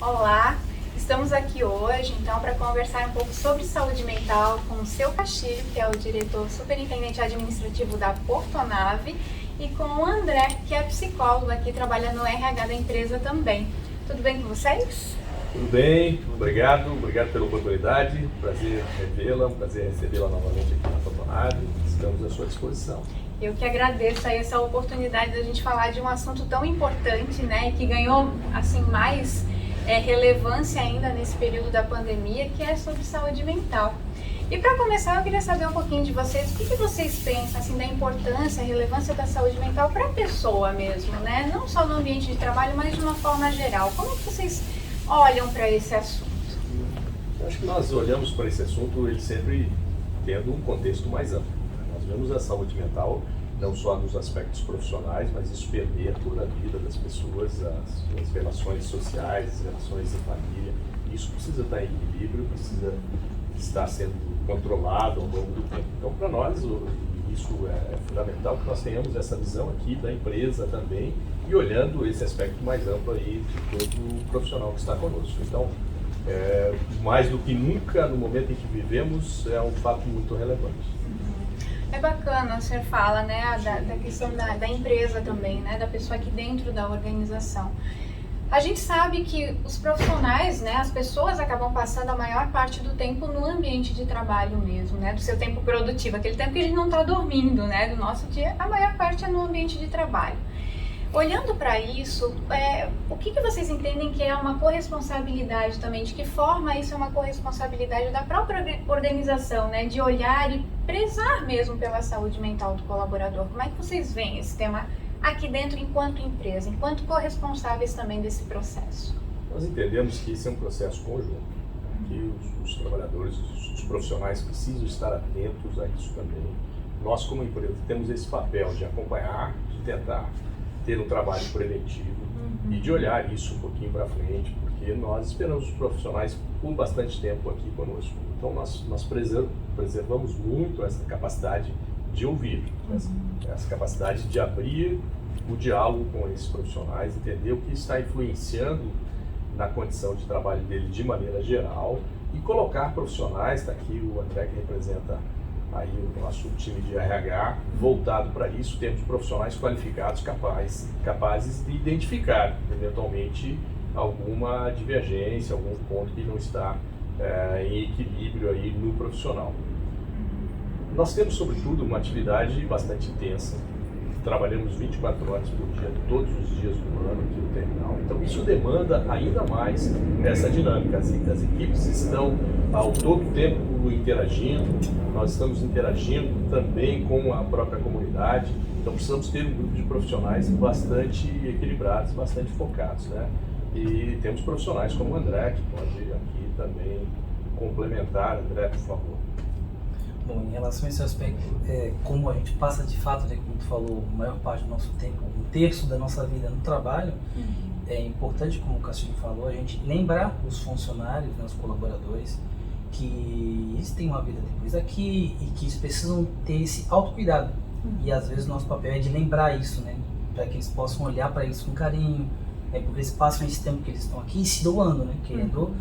Olá, estamos aqui hoje então para conversar um pouco sobre saúde mental com o seu Castilho, que é o diretor superintendente administrativo da Portonave, e com o André, que é psicólogo aqui, trabalha no RH da empresa também. Tudo bem com vocês? Tudo bem, obrigado pela oportunidade, prazer revê-la, prazer recebê-la novamente aqui na Portonave, estamos à sua disposição. Eu que agradeço aí essa oportunidade da gente falar de um assunto tão importante, né, e que ganhou assim mais relevância ainda nesse período da pandemia, que é sobre saúde mental. E para começar, eu queria saber um pouquinho de vocês, o que vocês pensam assim da importância, relevância da saúde mental para a pessoa mesmo, né? Não só no ambiente de trabalho, mas de uma forma geral. Como é que vocês olham para esse assunto? Eu acho que nós olhamos para esse assunto ele sempre tendo um contexto mais amplo. Nós vemos a saúde mental não só nos aspectos profissionais, mas isso permeia toda a vida das pessoas, as relações sociais, as relações de família. Isso precisa estar em equilíbrio, precisa estar sendo controlado ao longo do tempo. Então, para nós, isso é fundamental que nós tenhamos essa visão aqui da empresa também e olhando esse aspecto mais amplo aí de todo o profissional que está conosco. Então, mais do que nunca, no momento em que vivemos, é um fato muito relevante. É bacana, você fala, né, da questão da empresa também, né, da pessoa aqui dentro da organização. A gente sabe que os profissionais, né, as pessoas acabam passando a maior parte do tempo no ambiente de trabalho mesmo, né, do seu tempo produtivo, aquele tempo que a gente não está dormindo, né, do nosso dia, a maior parte é no ambiente de trabalho. Olhando para isso, o que vocês entendem que é uma corresponsabilidade também? De que forma isso é uma corresponsabilidade da própria organização, né? De olhar e prezar mesmo pela saúde mental do colaborador. Como é que vocês veem esse tema aqui dentro enquanto empresa, enquanto corresponsáveis também desse processo? Nós entendemos que esse é um processo conjunto, que os trabalhadores, os profissionais precisam estar atentos a isso também. Nós, como empresa, temos esse papel de acompanhar, de tentar ter um trabalho preventivo e de olhar isso um pouquinho para frente, porque nós esperamos os profissionais por bastante tempo aqui conosco. Então nós preservamos muito essa capacidade de ouvir, essa capacidade de abrir o diálogo com esses profissionais, entender o que está influenciando na condição de trabalho dele de maneira geral e colocar profissionais, está aqui o André que representa aí o nosso time de RH voltado para isso, temos profissionais qualificados, capazes de identificar eventualmente alguma divergência, algum ponto que não está em equilíbrio aí no profissional. Nós temos, sobretudo, uma atividade bastante intensa. Trabalhamos 24 horas por dia, todos os dias do ano aqui no terminal. Então isso demanda ainda mais essa dinâmica. As equipes estão ao todo tempo interagindo, nós estamos interagindo também com a própria comunidade. Então precisamos ter um grupo de profissionais bastante equilibrados, bastante focados, né? E temos profissionais como o André, que pode aqui também complementar. André, por favor. Bom, em relação a esse aspecto, como a gente passa de fato, né, como tu falou, a maior parte do nosso tempo, um terço da nossa vida no trabalho, é importante, como o Castilho falou, a gente lembrar os funcionários, né, os colaboradores, que eles têm uma vida depois aqui e que eles precisam ter esse autocuidado. E às vezes o nosso papel é de lembrar isso, né, para que eles possam olhar para isso com carinho, porque eles passam esse tempo que eles estão aqui se doando, né, querendo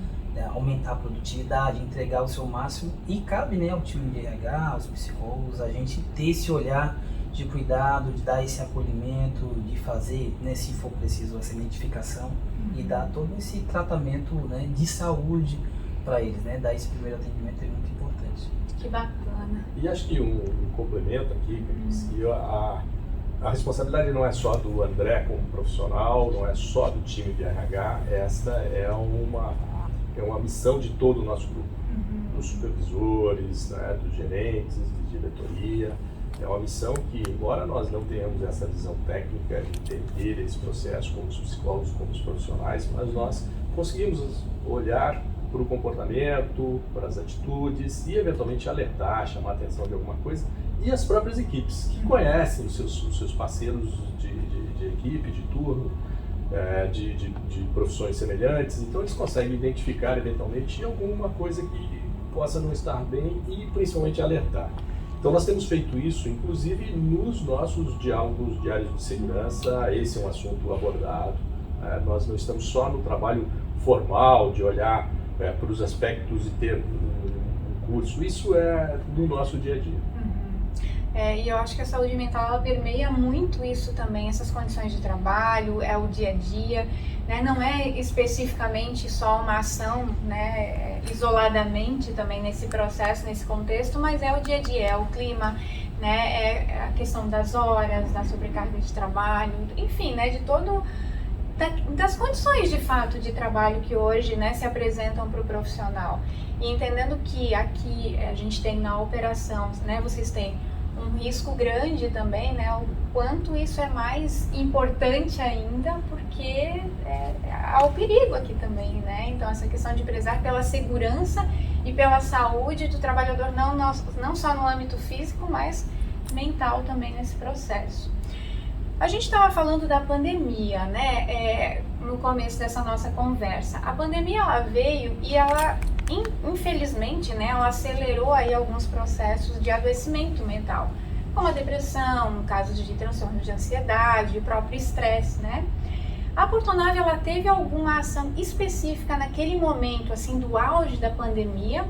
aumentar a produtividade, entregar o seu máximo, e cabe, né, ao time de RH, aos psicólogos, a gente ter esse olhar de cuidado, de dar esse acolhimento, de fazer, né, se for preciso, essa identificação e dar todo esse tratamento, né, de saúde para eles, né, dar esse primeiro atendimento é muito importante. Que bacana. E acho que um complemento aqui, que a responsabilidade não é só do André como profissional, não é só do time de RH, esta é uma missão de todo o nosso grupo, dos supervisores, né, dos gerentes, de diretoria. É uma missão que, embora nós não tenhamos essa visão técnica de entender esse processo como os psicólogos, como os profissionais, mas nós conseguimos olhar para o comportamento, para as atitudes e eventualmente alertar, chamar a atenção de alguma coisa, e as próprias equipes que conhecem os seus parceiros de equipe, de turno, de profissões semelhantes, então eles conseguem identificar eventualmente alguma coisa que possa não estar bem e principalmente alertar. Então nós temos feito isso, inclusive nos nossos diálogos diários de segurança, esse é um assunto abordado. Nós não estamos só no trabalho formal, de olhar para os aspectos e ter um curso. Isso é do nosso dia a dia. E eu acho que a saúde mental ela permeia muito isso também, essas condições de trabalho, é o dia a dia, né? Não é especificamente só uma ação, né, isoladamente também nesse processo, nesse contexto, mas é o dia a dia, é o clima, né, é a questão das horas, da sobrecarga de trabalho, enfim, né, de todo das condições de fato de trabalho que hoje, né, se apresentam para o profissional. E entendendo que aqui a gente tem na operação, né, vocês têm um risco grande também, né, o quanto isso é mais importante ainda, porque há o perigo aqui também, né, então essa questão de prezar pela segurança e pela saúde do trabalhador, não só no âmbito físico, mas mental também nesse processo. A gente estava falando da pandemia, né, no começo dessa nossa conversa. A pandemia, ela veio e ela, infelizmente, né, ela acelerou aí alguns processos de adoecimento mental, como a depressão, casos de transtorno de ansiedade, o próprio estresse, né. A Portonave, ela teve alguma ação específica naquele momento, assim, do auge da pandemia,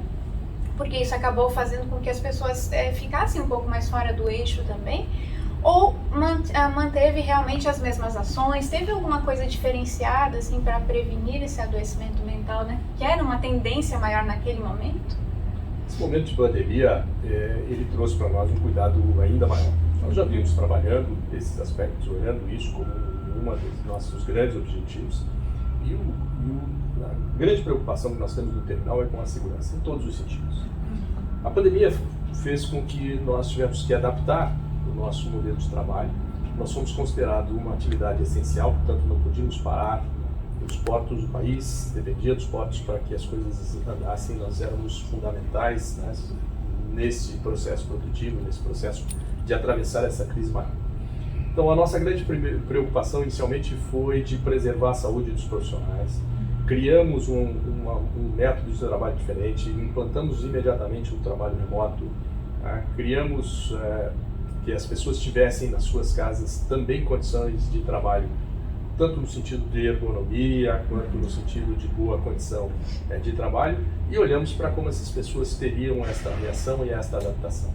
porque isso acabou fazendo com que as pessoas ficassem um pouco mais fora do eixo também, ou manteve realmente as mesmas ações? Teve alguma coisa diferenciada assim para prevenir esse adoecimento mental, né? Que era uma tendência maior naquele momento? Esse momento de pandemia, ele trouxe para nós um cuidado ainda maior. Nós já vimos trabalhando esses aspectos, olhando isso como um dos nossos grandes objetivos. E a grande preocupação que nós temos no terminal é com a segurança, em todos os sentidos. A pandemia fez com que nós tivemos que adaptar o nosso modelo de trabalho. Nós fomos considerados uma atividade essencial, portanto não podíamos parar. Os portos do país, dependia dos portos para que as coisas andassem, nós éramos fundamentais, né, nesse processo produtivo, nesse processo de atravessar essa crise maior. Então a nossa grande preocupação inicialmente foi de preservar a saúde dos profissionais. Criamos um método de trabalho diferente, implantamos imediatamente o trabalho remoto, né? Criamos que as pessoas tivessem nas suas casas também condições de trabalho, tanto no sentido de ergonomia, quanto no sentido de boa condição de trabalho, e olhamos para como essas pessoas teriam esta reação e esta adaptação.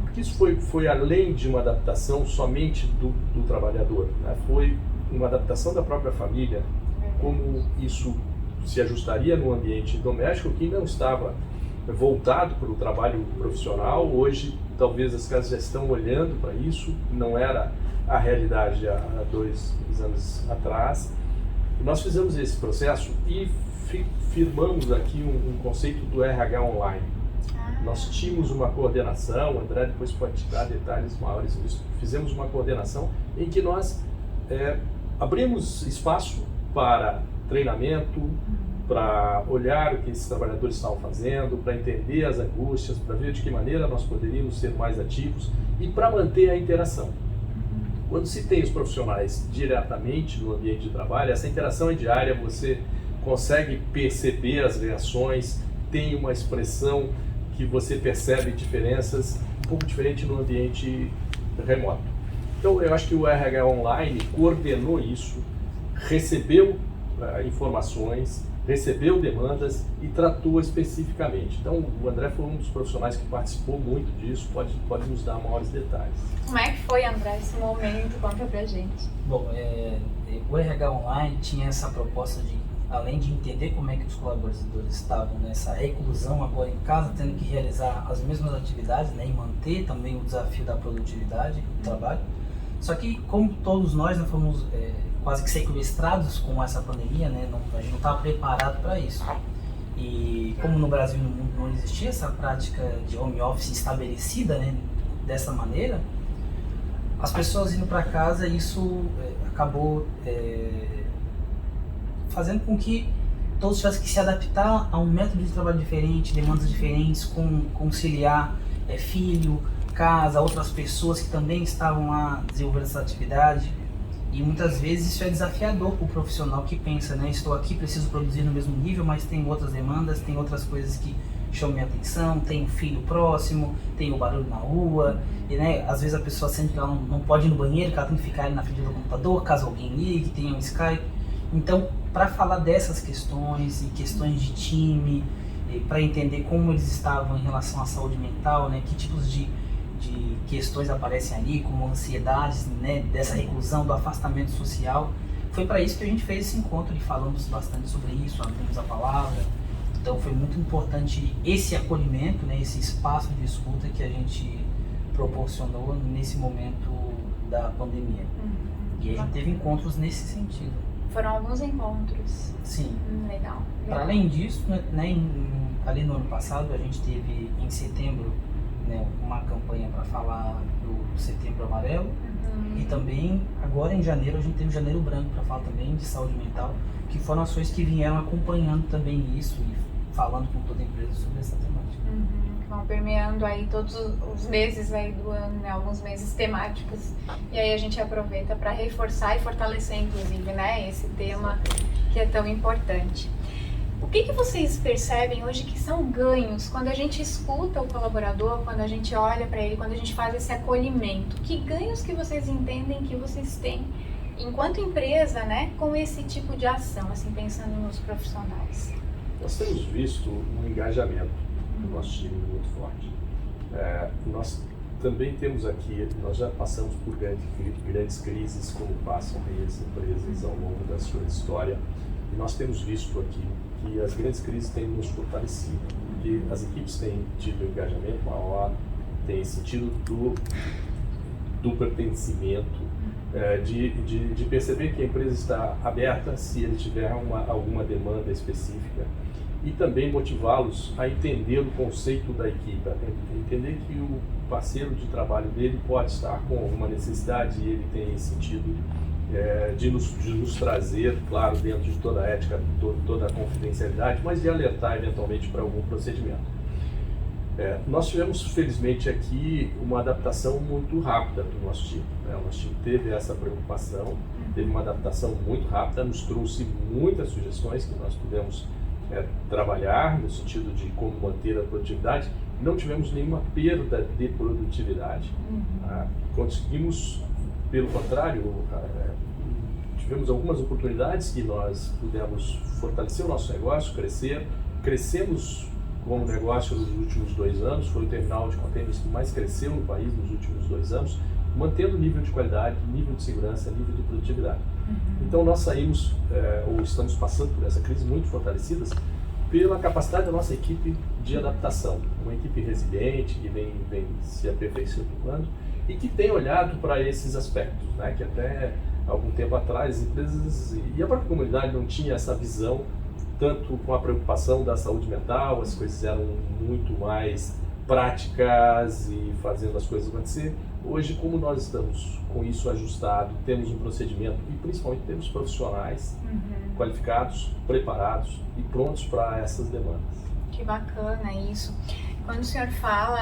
Porque isso foi além de uma adaptação somente do trabalhador, né? Foi uma adaptação da própria família, como isso se ajustaria no ambiente doméstico que não estava voltado para o trabalho profissional. Hoje, talvez as casas já estão olhando para isso, não era a realidade há 2 anos atrás. Nós fizemos esse processo e firmamos aqui um conceito do RH online. Nós tínhamos uma coordenação, o André depois pode te dar detalhes maiores disso. Fizemos uma coordenação em que nós abrimos espaço para treinamento, para olhar o que esses trabalhadores estavam fazendo, para entender as angústias, para ver de que maneira nós poderíamos ser mais ativos e para manter a interação. Quando se tem os profissionais diretamente no ambiente de trabalho, essa interação é diária, você consegue perceber as reações, tem uma expressão que você percebe diferenças um pouco diferente no ambiente remoto. Então eu acho que o RH Online coordenou isso, recebeu informações, recebeu demandas e tratou especificamente. Então o André foi um dos profissionais que participou muito disso, pode nos dar maiores detalhes. Como é que foi, André, esse momento? Conta pra gente. Bom, o RH Online tinha essa proposta de, além de entender como é que os colaboradores estavam nessa reclusão agora em casa, tendo que realizar as mesmas atividades, né, e manter também o desafio da produtividade do trabalho. Só que, como todos nós fomos quase que sequestrados com essa pandemia, né, a gente não estava preparado para isso. E como no Brasil e no mundo não existia essa prática de home office estabelecida, né, dessa maneira, as pessoas indo para casa, isso acabou fazendo com que todos tivessem que se adaptar a um método de trabalho diferente, demandas diferentes, conciliar filho, casa, outras pessoas que também estavam lá desenvolvendo essa atividade. E muitas vezes isso é desafiador para o profissional que pensa, né? Estou aqui, preciso produzir no mesmo nível, mas tem outras demandas, tem outras coisas que chamam minha atenção, tem o filho próximo, tem o barulho na rua, e né, às vezes a pessoa sente que ela não pode ir no banheiro, que ela tem que ficar ali na frente do computador, caso alguém ligue, tenha um Skype. Então, para falar dessas questões e questões de time, para entender como eles estavam em relação à saúde mental, né, que tipos de questões aparecem ali, como ansiedades, né, dessa reclusão, do afastamento social, foi para isso que a gente fez esse encontro e falamos bastante sobre isso, abrimos a palavra. Então foi muito importante esse acolhimento, né, esse espaço de escuta que a gente proporcionou nesse momento da pandemia. E a gente teve encontros nesse sentido. Foram alguns encontros. Sim. Legal. Para além disso, né, ali no ano passado, a gente teve em setembro, né, uma campanha para falar do Setembro Amarelo. E também, agora em janeiro, a gente teve o Janeiro Branco para falar também de saúde mental, que foram ações que vieram acompanhando também isso e falando com toda a empresa sobre essa temática. Que vão permeando aí todos os meses aí do ano, né? Alguns meses temáticos. E aí a gente aproveita para reforçar e fortalecer, inclusive, né, esse tema que é tão importante. O que vocês percebem hoje que são ganhos quando a gente escuta o colaborador, quando a gente olha para ele, quando a gente faz esse acolhimento? Que ganhos que vocês entendem que vocês têm enquanto empresa, né, com esse tipo de ação, assim, pensando nos profissionais? Nós temos visto um engajamento do nosso time muito forte. Nós também temos aqui, nós já passamos por grandes crises, como passam as empresas ao longo da sua história, e nós temos visto aqui que as grandes crises têm nos fortalecido, porque as equipes têm tido um engajamento maior, têm sentido do pertencimento, de perceber que a empresa está aberta se ele tiver alguma demanda específica, e também motivá-los a entender o conceito da equipe, entender que o parceiro de trabalho dele pode estar com alguma necessidade e ele tem sentido de nos trazer, claro, dentro de toda a ética, toda a confidencialidade, mas de alertar eventualmente para algum procedimento. Nós tivemos, felizmente, aqui uma adaptação muito rápida do nosso time. O nosso time teve essa preocupação, teve uma adaptação muito rápida, nos trouxe muitas sugestões que nós pudemos trabalhar no sentido de como manter a produtividade. Não tivemos nenhuma perda de produtividade. Conseguimos, pelo contrário, tivemos algumas oportunidades que nós pudemos fortalecer o nosso negócio, crescemos como negócio nos últimos 2 anos, foi o terminal de contêineres que mais cresceu no país nos últimos 2 anos, mantendo nível de qualidade, nível de segurança, nível de produtividade. Então nós saímos, ou estamos passando por essa crise muito fortalecidas pela capacidade da nossa equipe de adaptação, uma equipe resiliente que vem se aperfeiçoando e que tem olhado para esses aspectos, né, que até algum tempo atrás as empresas e a própria comunidade não tinha essa visão, tanto com a preocupação da saúde mental, as coisas eram muito mais práticas e fazendo as coisas acontecer. Hoje, como nós estamos com isso ajustado, temos um procedimento e principalmente temos profissionais qualificados, preparados e prontos para essas demandas. Que bacana isso. Quando o senhor fala,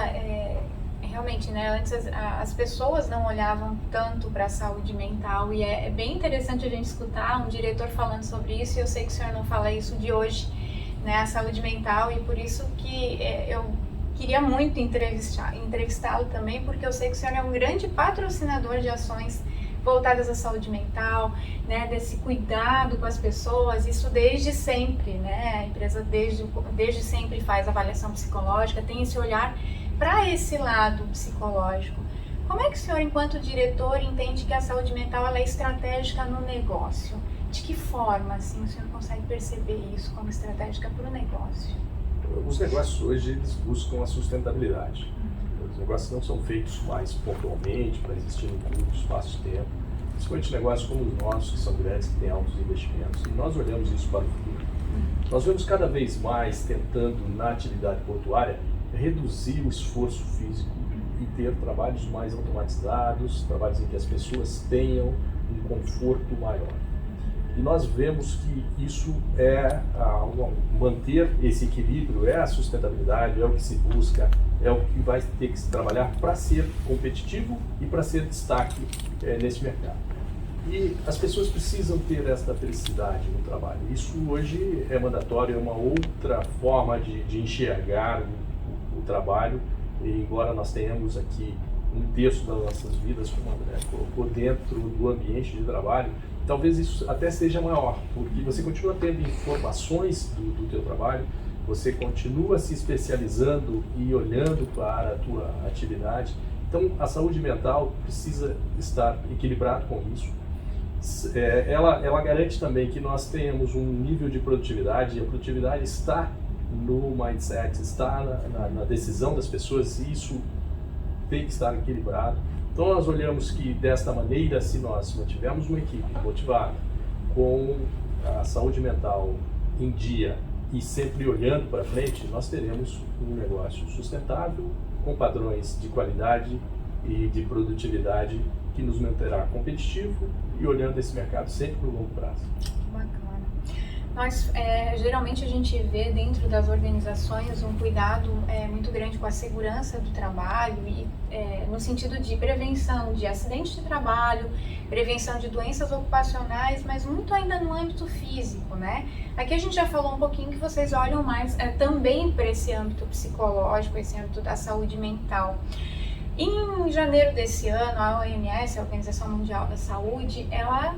realmente, né, antes as pessoas não olhavam tanto para a saúde mental e é bem interessante a gente escutar um diretor falando sobre isso, e eu sei que o senhor não fala isso de hoje, né, a saúde mental, e por isso que eu queria muito entrevistá-lo também, porque eu sei que o senhor é um grande patrocinador de ações voltadas à saúde mental, né, desse cuidado com as pessoas, isso desde sempre, né, a empresa desde sempre faz avaliação psicológica, tem esse olhar para esse lado psicológico. Como é que o senhor, enquanto diretor, entende que a saúde mental ela é estratégica no negócio? De que forma, assim, o senhor consegue perceber isso como estratégica para o negócio? Os negócios hoje eles buscam a sustentabilidade. Os negócios não são feitos mais pontualmente para existir no curto espaço de tempo. Principalmente negócios como os nossos, que são grandes, que têm altos investimentos. E nós olhamos isso para o futuro. Nós vemos cada vez mais tentando, na atividade portuária, reduzir o esforço físico e ter trabalhos mais automatizados, trabalhos em que as pessoas tenham um conforto maior. E nós vemos que isso manter esse equilíbrio, a sustentabilidade, é o que se busca, é o que vai ter que se trabalhar para ser competitivo e para ser destaque nesse mercado. E as pessoas precisam ter essa felicidade no trabalho. Isso hoje é mandatório, é uma outra forma de enxergar o trabalho, e embora nós tenhamos aqui um terço das nossas vidas, como o André colocou, dentro do ambiente de trabalho, talvez isso até seja maior, porque você continua tendo informações do teu trabalho, você continua se especializando e olhando para a tua atividade. Então, a saúde mental precisa estar equilibrado com isso. Ela garante também que nós tenhamos um nível de produtividade, e a produtividade está no mindset, está na decisão das pessoas, e isso tem que estar equilibrado. Então, nós olhamos que desta maneira, se nós mantivermos uma equipe motivada, com a saúde mental em dia e sempre olhando para frente, nós teremos um negócio sustentável, com padrões de qualidade e de produtividade que nos manterá competitivo e olhando esse mercado sempre para o longo prazo. Bacana. Nós, geralmente a gente vê dentro das organizações um cuidado muito grande com a segurança do trabalho e no sentido de prevenção de acidentes de trabalho, prevenção de doenças ocupacionais, mas muito ainda no âmbito físico, né? Aqui a gente já falou um pouquinho que vocês olham mais também para esse âmbito psicológico, esse âmbito da saúde mental. Em janeiro desse ano, a OMS, a Organização Mundial da Saúde, ela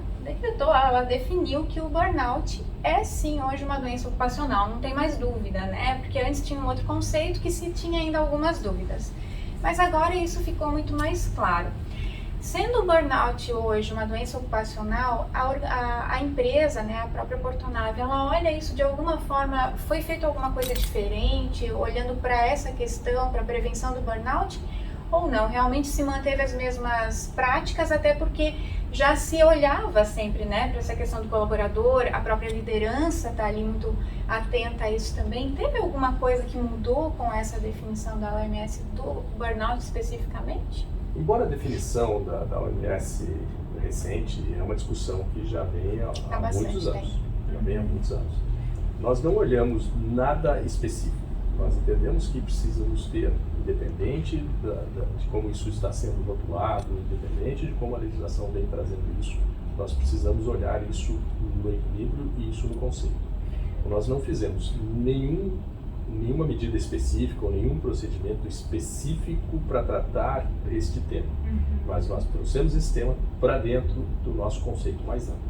definiu que o burnout é sim hoje uma doença ocupacional, não tem mais dúvida, né? Porque antes tinha um outro conceito que se tinha ainda algumas dúvidas. Mas agora isso ficou muito mais claro. Sendo o burnout hoje uma doença ocupacional, a empresa, né, a própria Portonave, ela olha isso de alguma forma, foi feito alguma coisa diferente, olhando para essa questão, para a prevenção do burnout? Ou não, realmente se manteve as mesmas práticas, até porque já se olhava sempre, né, para essa questão do colaborador, a própria liderança está ali muito atenta a isso também. Teve alguma coisa que mudou com essa definição da OMS do burnout especificamente? Embora a definição da OMS recente é uma discussão que já vem há muitos anos, nós não olhamos nada específico. Nós entendemos que precisamos ter, independente de como isso está sendo rotulado, independente de como a legislação vem trazendo isso, nós precisamos olhar isso no equilíbrio e isso no conceito. Nós não fizemos nenhuma medida específica ou nenhum procedimento específico para tratar este tema, mas nós trouxemos esse tema para dentro do nosso conceito mais amplo.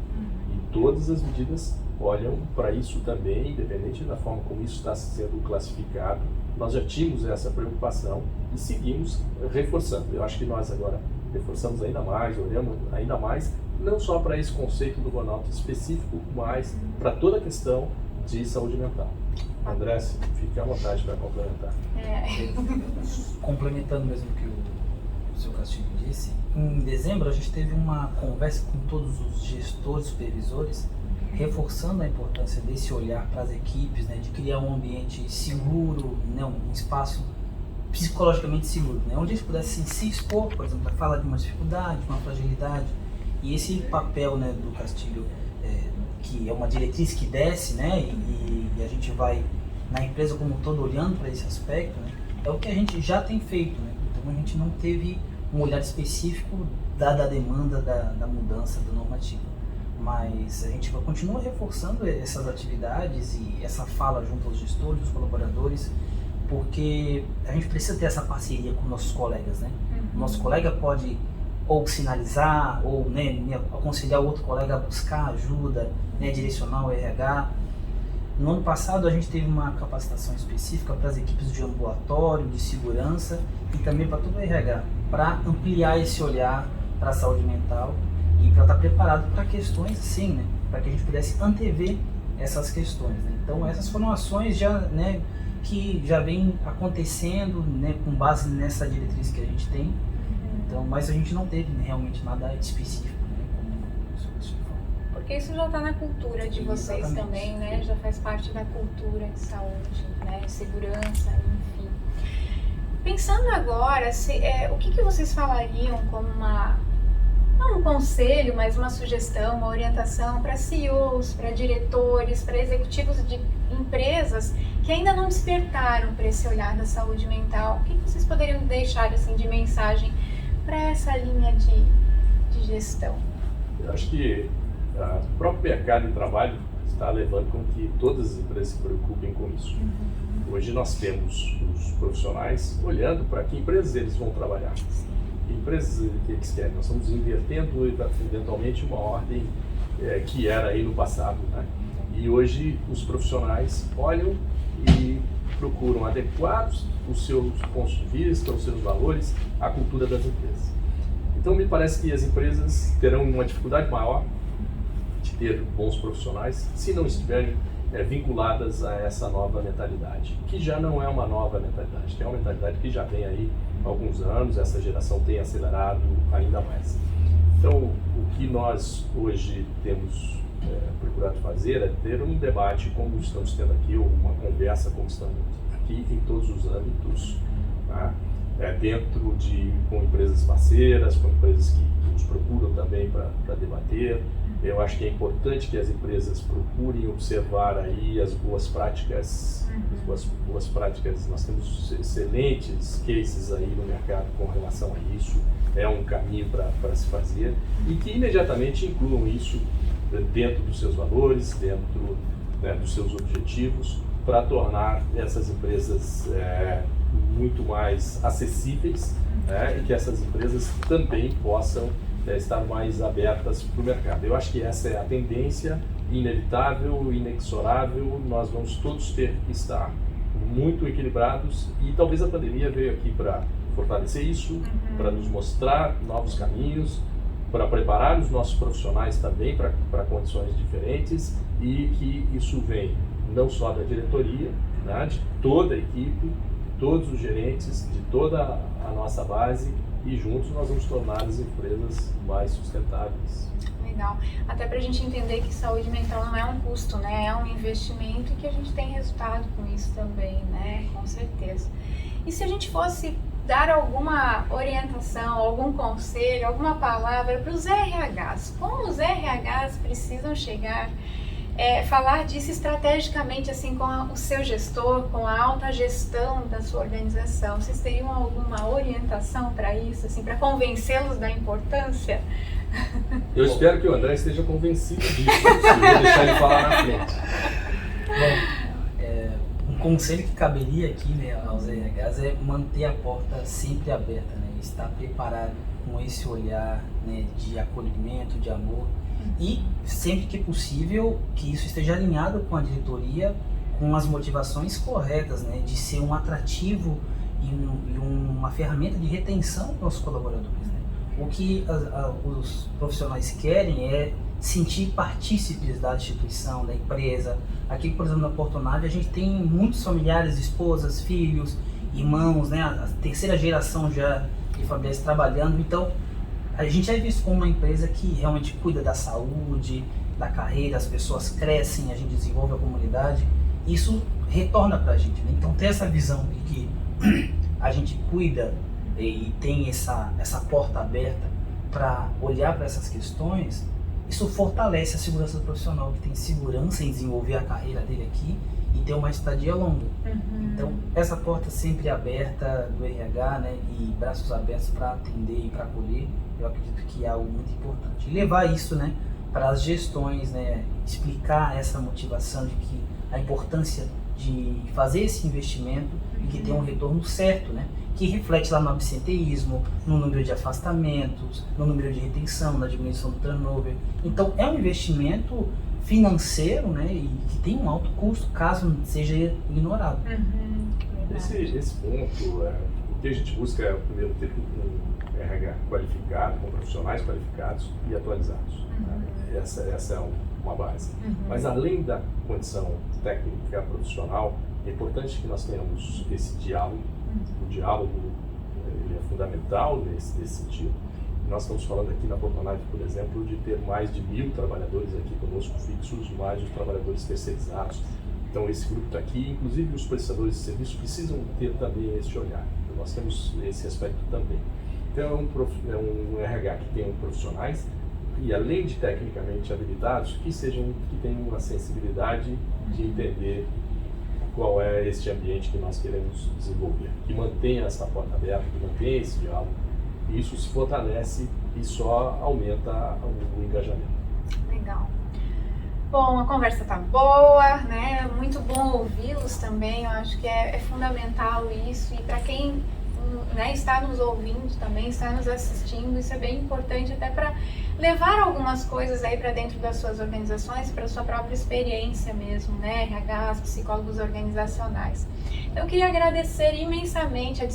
E todas as medidas olham para isso também, independente da forma como isso está sendo classificado. Nós já tínhamos essa preocupação e seguimos reforçando. Eu acho que nós agora reforçamos ainda mais, olhamos ainda mais, não só para esse conceito do burnout específico, mas para toda a questão de saúde mental. André, fique à vontade para complementar. Complementando mesmo o que o seu Castilho disse, em dezembro a gente teve uma conversa com todos os gestores, supervisores, reforçando a importância desse olhar para as equipes, né, de criar um ambiente seguro, né, um espaço psicologicamente seguro, né, onde eles pudessem se expor, por exemplo, para falar de uma dificuldade, de uma fragilidade. E esse papel, né, do Castilho, que é uma diretriz que desce, né, e a gente vai na empresa como um todo olhando para esse aspecto, né, é o que a gente já tem feito, né. Então a gente não teve um olhar específico dada a demanda da mudança da normativa. Mas a gente continua reforçando essas atividades e essa fala junto aos gestores, aos colaboradores, porque a gente precisa ter essa parceria com nossos colegas, né? O nosso colega pode ou sinalizar, ou, né, aconselhar o outro colega a buscar ajuda, né, direcionar o RH. No ano passado a gente teve uma capacitação específica para as equipes de ambulatório, de segurança e também para todo o RH, para ampliar esse olhar para a saúde mental e para estar preparado para questões assim, né, para que a gente pudesse antever essas questões, né? Então essas foram ações já, né, que já vem acontecendo, né, com base nessa diretriz que a gente tem. Então, mas a gente não teve, né, realmente nada específico, né, como você falou. Porque isso já está na cultura de vocês. Exatamente. Também, né? Já faz parte da cultura de saúde, né, segurança, enfim. Pensando agora, o que vocês falariam como não um conselho, mas uma sugestão, uma orientação para CEOs, para diretores, para executivos de empresas que ainda não despertaram para esse olhar da saúde mental? O que vocês poderiam deixar assim, de mensagem para essa linha de gestão? Eu acho que o próprio mercado de trabalho está levando com que todas as empresas se preocupem com isso. Hoje nós temos os profissionais olhando para que empresas eles vão trabalhar. Que empresas que eles querem. Nós estamos invertendo eventualmente uma ordem que era aí no passado, né? E hoje os profissionais olham e procuram adequar os seus pontos de vista, os seus valores à cultura das empresas. Então me parece que as empresas terão uma dificuldade maior de ter bons profissionais se não estiverem vinculadas a essa nova mentalidade, que já não é uma nova mentalidade, que é uma mentalidade que já vem aí há alguns anos, essa geração tem acelerado ainda mais. Então, o que nós hoje temos procurado fazer é ter um debate como estamos tendo aqui, ou uma conversa como estamos aqui em todos os âmbitos, tá? Dentro com empresas parceiras, com empresas que nos procuram também para debater. Eu acho que é importante que as empresas procurem observar aí as boas práticas, nós temos excelentes cases aí no mercado com relação a isso, é um caminho para se fazer, e que imediatamente incluam isso dentro dos seus valores, dentro dos seus objetivos, para tornar essas empresas muito mais acessíveis, e que essas empresas também possam estar mais abertas para o mercado. Eu acho que essa é a tendência inevitável, inexorável. Nós vamos todos ter que estar muito equilibrados, e talvez a pandemia veio aqui para fortalecer isso, para nos mostrar novos caminhos, para preparar os nossos profissionais também para condições diferentes, e que isso vem não só da diretoria, né, de toda a equipe, todos os gerentes, de toda a nossa base, e juntos nós vamos tornar as empresas mais sustentáveis. Legal. Até para a gente entender que saúde mental não é um custo, né? É um investimento, e que a gente tem resultado com isso também, né? Com certeza. E se a gente fosse dar alguma orientação, algum conselho, alguma palavra para os RHs, como os RHs precisam chegar, falar disso estrategicamente, assim, com o seu gestor, com a alta gestão da sua organização? Vocês teriam alguma orientação para isso, assim, para convencê-los da importância? Eu espero que o André esteja convencido disso, eu vou deixar ele falar na frente. Bom, um conselho que caberia aqui, né, aos RHs é manter a porta sempre aberta, né, estar preparado com esse olhar, né, de acolhimento, de amor, e sempre que possível que isso esteja alinhado com a diretoria, com as motivações corretas, né, de ser um atrativo e uma ferramenta de retenção para os colaboradores, né. O que os profissionais querem é sentir partícipes da instituição, da empresa. Aqui, por exemplo, na Portonave, a gente tem muitos familiares, esposas, filhos, irmãos, né, a terceira geração já de familiares trabalhando. Então, a gente é visto como uma empresa que realmente cuida da saúde, da carreira, as pessoas crescem, a gente desenvolve a comunidade. Isso retorna para a gente, né? Então, ter essa visão de que a gente cuida e tem essa porta aberta para olhar para essas questões, isso fortalece a segurança do profissional, que tem segurança em desenvolver a carreira dele aqui e ter uma estadia longa. Então, essa porta sempre aberta do RH, né, e braços abertos para atender e para acolher, eu acredito que é algo muito importante. E levar isso, né, para as gestões, né, explicar essa motivação de que a importância de fazer esse investimento e que tem um retorno certo, né, que reflete lá no absenteísmo, no número de afastamentos, no número de retenção, na diminuição do turnover. Então, é um investimento financeiro, né, e que tem um alto custo caso seja ignorado. Esse ponto, o que a gente busca é, primeiro, ter um RH qualificado, com profissionais qualificados e atualizados. Né? Essa é uma base. Mas além da condição técnica profissional, é importante que nós tenhamos esse diálogo. O diálogo ele é fundamental nesse sentido. Nós estamos falando aqui na Portonave, por exemplo, de ter mais de 1.000 trabalhadores aqui conosco fixos, mais os trabalhadores terceirizados. Então esse grupo está aqui, inclusive os prestadores de serviço precisam ter também esse olhar. Nós temos esse aspecto também. Então é um RH que tenham profissionais e, além de tecnicamente habilitados, que tenham uma sensibilidade de entender qual é este ambiente que nós queremos desenvolver, que mantenha essa porta aberta, que mantenha esse diálogo. Isso se fortalece e só aumenta o engajamento. Legal. Bom, a conversa tá boa, né? Muito bom ouvi-los também. Eu acho que é fundamental isso. E para quem, né, está nos ouvindo também, está nos assistindo, isso é bem importante até para levar algumas coisas aí para dentro das suas organizações, para sua própria experiência mesmo, né? RHs, psicólogos organizacionais. Então, eu queria agradecer imensamente a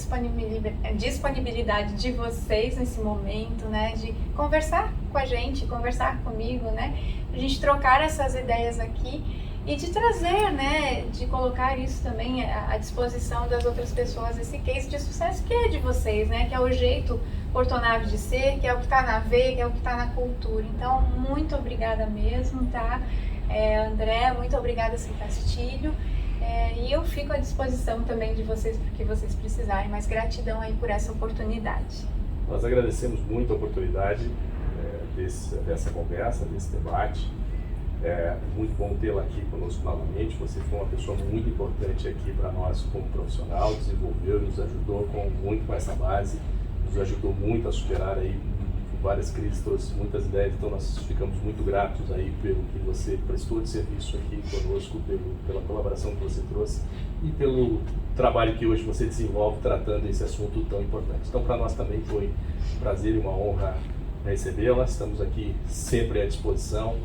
disponibilidade de vocês nesse momento, né? De conversar com a gente, conversar comigo, né? A gente trocar essas ideias aqui e de trazer, né? De colocar isso também à disposição das outras pessoas, esse case de sucesso que é de vocês, né? Que é o jeito Portonave de ser, que é o que está na veia, que é o que está na cultura. Então, muito obrigada mesmo, tá? André, muito obrigada, Cê Castilho. E eu fico à disposição também de vocês, porque vocês precisarem, mas gratidão aí por essa oportunidade. Nós agradecemos muito a oportunidade dessa conversa, desse debate. É muito bom tê-la aqui conosco novamente. Você foi uma pessoa muito importante aqui para nós como profissional, desenvolveu, nos ajudou muito com essa base, nos ajudou muito a superar aí várias crises, trouxe muitas ideias, então nós ficamos muito gratos aí pelo que você prestou de serviço aqui conosco, pela colaboração que você trouxe e pelo trabalho que hoje você desenvolve tratando esse assunto tão importante. Então, para nós também foi um prazer e uma honra recebê-la. Estamos aqui sempre à disposição,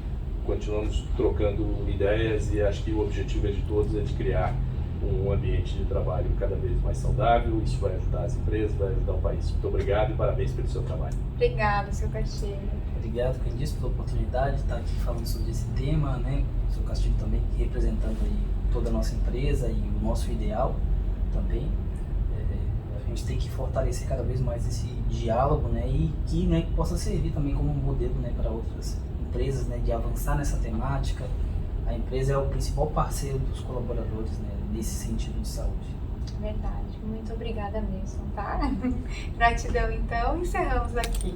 continuamos trocando ideias e acho que o objetivo de todos é de criar um ambiente de trabalho cada vez mais saudável. Isso vai ajudar as empresas, vai ajudar o país. Muito obrigado e parabéns pelo seu trabalho. Obrigada, Seu Castilho. Obrigado, Candice, pela oportunidade de estar aqui falando sobre esse tema, né? O Seu Castilho também representando aí toda a nossa empresa e o nosso ideal também. A gente tem que fortalecer cada vez mais esse diálogo, né? E que, né, possa servir também como um modelo, né, para outras empresas, né, de avançar nessa temática. A empresa é o principal parceiro dos colaboradores, né, nesse sentido de saúde. Verdade, muito obrigada mesmo, tá? Gratidão, então, encerramos aqui.